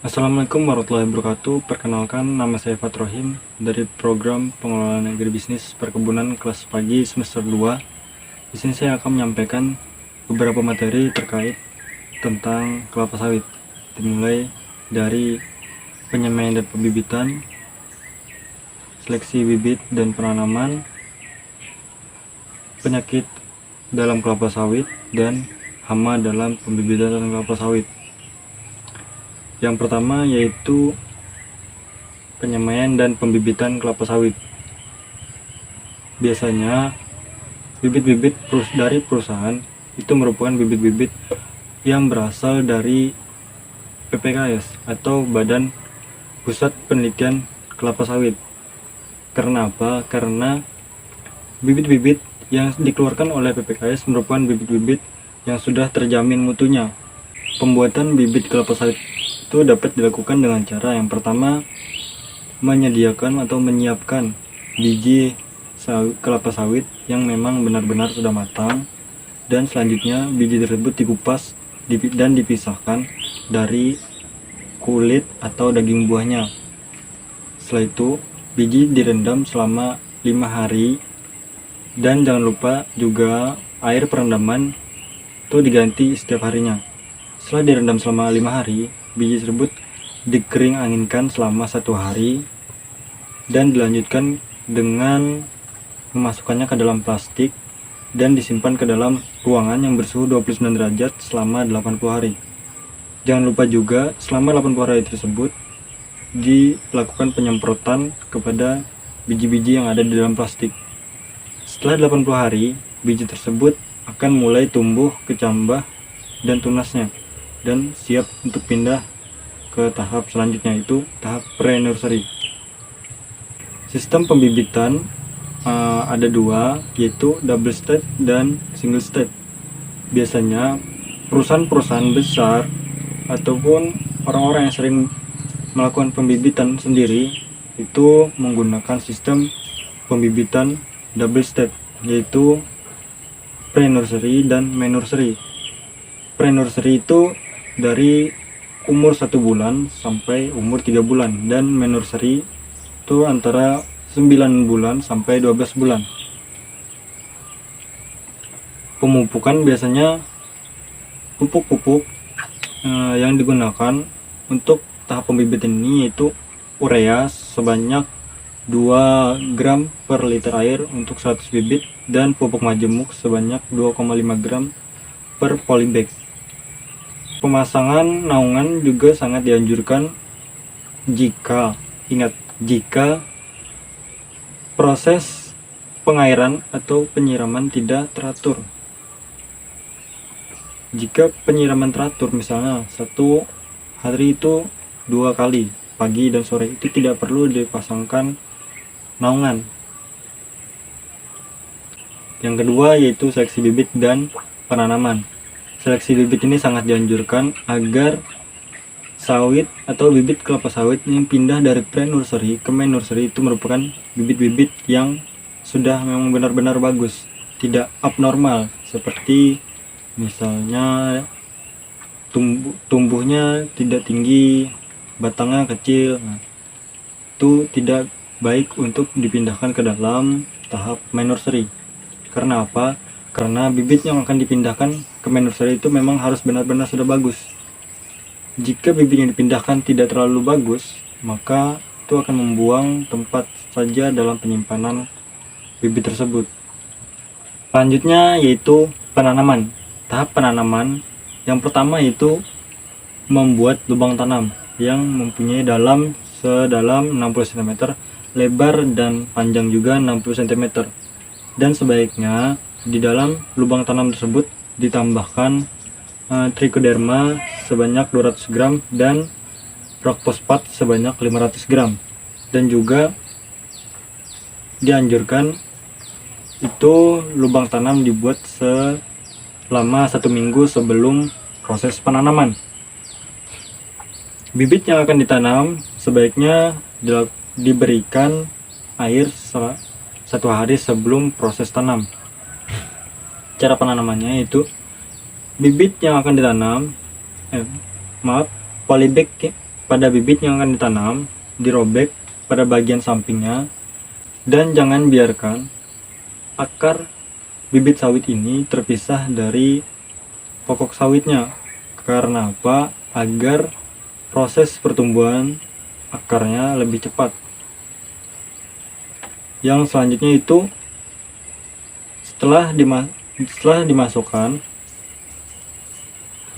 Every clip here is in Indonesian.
Assalamualaikum warahmatullahi wabarakatuh. Perkenalkan, nama saya Fatrohim dari program pengelolaan agribisnis perkebunan kelas pagi semester 2. Di sini saya akan menyampaikan beberapa materi terkait tentang kelapa sawit, dimulai dari penyemaian dan pembibitan, seleksi bibit dan penanaman, penyakit dalam kelapa sawit, dan hama dalam pembibitan kelapa sawit. Yang pertama yaitu penyemaian dan pembibitan kelapa sawit. Biasanya bibit-bibit dari perusahaan itu merupakan bibit-bibit yang berasal dari PPKS atau Badan Pusat Penelitian Kelapa Sawit. Karena apa? Karena bibit-bibit yang dikeluarkan oleh PPKS merupakan bibit-bibit yang sudah terjamin mutunya. Pembuatan bibit kelapa sawit itu dapat dilakukan dengan cara yang pertama, menyediakan atau menyiapkan biji kelapa sawit yang memang benar-benar sudah matang, dan selanjutnya biji tersebut dikupas dan dipisahkan dari kulit atau daging buahnya. Setelah itu biji direndam selama 5 hari, dan jangan lupa juga air perendaman itu diganti setiap harinya. Setelah direndam selama 5 hari, biji tersebut dikering anginkan selama 1 hari dan dilanjutkan dengan memasukkannya ke dalam plastik dan disimpan ke dalam ruangan yang bersuhu 29 derajat selama 80 hari. Jangan lupa juga selama 80 hari tersebut dilakukan penyemprotan kepada biji-biji yang ada di dalam plastik. Setelah 80 hari, biji tersebut akan mulai tumbuh, kecambah, dan tunasnya, dan siap untuk pindah ke tahap selanjutnya, yaitu tahap pre-nursery. Sistem pembibitan ada dua, yaitu double stage dan single stage. Biasanya perusahaan-perusahaan besar ataupun orang-orang yang sering melakukan pembibitan sendiri itu menggunakan sistem pembibitan double stage, yaitu pre-nursery dan main-nursery. Pre-nursery itu dari umur 1 bulan sampai umur 3 bulan, dan main-nursery itu antara 9 bulan sampai 12 bulan. Pemupukan biasanya pupuk-pupuk yang digunakan untuk tahap pembibitan ini yaitu urea sebanyak 2 gram per liter air untuk 100 bibit, dan pupuk majemuk sebanyak 2,5 gram per polybag. Pemasangan naungan juga sangat dianjurkan jika proses pengairan atau penyiraman tidak teratur. Jika penyiraman teratur, misalnya satu hari itu 2 kali, pagi dan sore, itu tidak perlu dipasangkan naungan. Yang kedua yaitu seleksi bibit dan penanaman. Seleksi bibit ini sangat dianjurkan agar sawit atau bibit kelapa sawit yang pindah dari pre-nursery ke main nursery itu merupakan bibit-bibit yang sudah memang benar-benar bagus, tidak abnormal, seperti misalnya tumbuhnya tidak tinggi, batangnya kecil. Itu tidak baik untuk dipindahkan ke dalam tahap main nursery. Karena apa? Karena bibit yang akan dipindahkan ke main nursery itu memang harus benar-benar sudah bagus. Jika bibit yang dipindahkan tidak terlalu bagus, maka itu akan membuang tempat saja dalam penyimpanan bibit tersebut. Selanjutnya yaitu penanaman. Tahap penanaman yang pertama yaitu membuat lubang tanam yang mempunyai sedalam 60 cm, lebar dan panjang juga 60 cm. Dan sebaiknya di dalam lubang tanam tersebut ditambahkan trichoderma sebanyak 200 gram dan rock fosfat sebanyak 500 gram. Dan juga dianjurkan itu lubang tanam dibuat selama 1 minggu sebelum proses penanaman. Bibit yang akan ditanam sebaiknya diberikan air 1 hari sebelum proses tanam. Cara penanamannya yaitu bibit yang akan ditanam polybag pada bibit yang akan ditanam, dirobek pada bagian sampingnya, dan jangan biarkan akar bibit sawit ini terpisah dari pokok sawitnya. Karena apa? Agar proses pertumbuhan akarnya lebih cepat. Yang selanjutnya itu setelah dimasukkan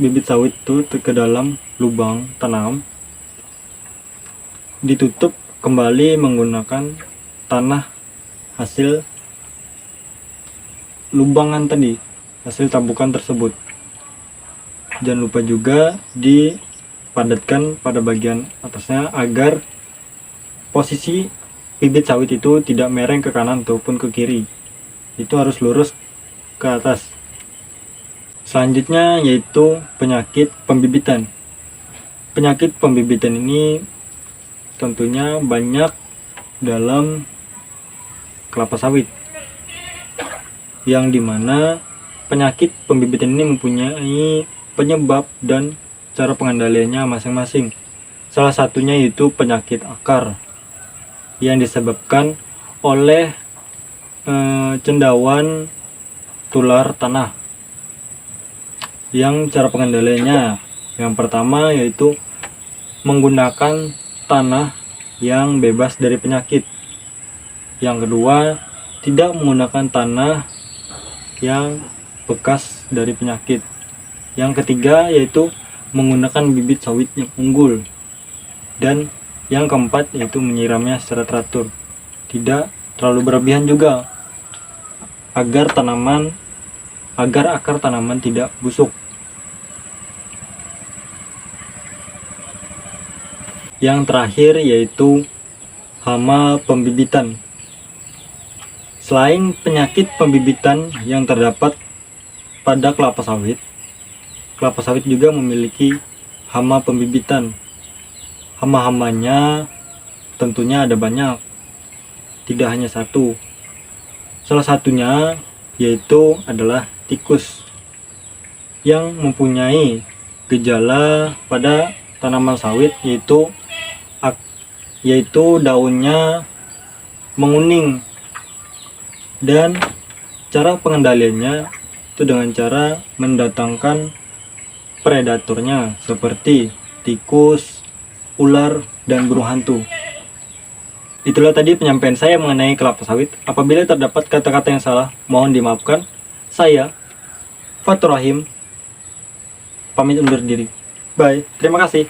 bibit sawit itu ke dalam lubang tanam, ditutup kembali menggunakan tanah hasil lubangan tadi, hasil tabukan tersebut. Jangan lupa juga dipadatkan pada bagian atasnya agar posisi bibit sawit itu tidak mereng ke kanan ataupun ke kiri. Itu harus lurus ke atas. Selanjutnya yaitu penyakit pembibitan. Penyakit pembibitan ini tentunya banyak dalam kelapa sawit, yang dimana penyakit pembibitan ini mempunyai penyebab dan cara pengendaliannya masing-masing. Salah satunya yaitu penyakit akar yang disebabkan oleh cendawan tular tanah. Yang cara pengendaliannya, yang pertama yaitu menggunakan tanah yang bebas dari penyakit. Yang kedua, tidak menggunakan tanah yang bekas dari penyakit. Yang ketiga yaitu menggunakan bibit sawit yang unggul. Dan yang keempat yaitu menyiramnya secara teratur, tidak terlalu berlebihan juga, agar akar tanaman tidak busuk. Yang terakhir yaitu hama pembibitan. Selain penyakit pembibitan yang terdapat pada kelapa sawit juga memiliki hama pembibitan. Hama-hamanya tentunya ada banyak, tidak hanya satu. Salah satunya yaitu adalah tikus, yang mempunyai gejala pada tanaman sawit yaitu daunnya menguning. Dan cara pengendaliannya itu dengan cara mendatangkan predatornya seperti tikus, ular, dan burung hantu. Itulah tadi penyampaian saya mengenai kelapa sawit. Apabila terdapat kata-kata yang salah, mohon dimaafkan. Saya, Fatur Rahim, pamit undur diri. Bye. Terima kasih.